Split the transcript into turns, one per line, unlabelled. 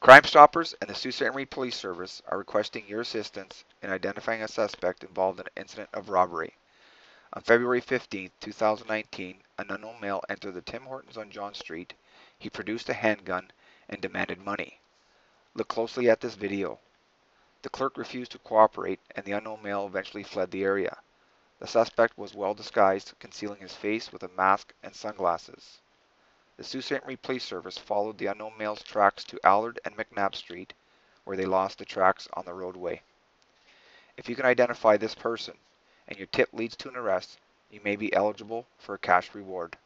Crime Stoppers and the Sault Ste. Police Service are requesting your assistance in identifying a suspect involved in an incident of robbery. On February 15, 2019, an unknown male entered the Tim Hortons on John Street. He produced a handgun and demanded money. Look closely at this video. The clerk refused to cooperate and the unknown male eventually fled the area. The suspect was well disguised, concealing his face with a mask and sunglasses. The Sault Ste. Police Service followed the unknown male's tracks to Allard and McNabb Street, where they lost the tracks on the roadway. If you can identify this person and your tip leads to an arrest, you may be eligible for a cash reward.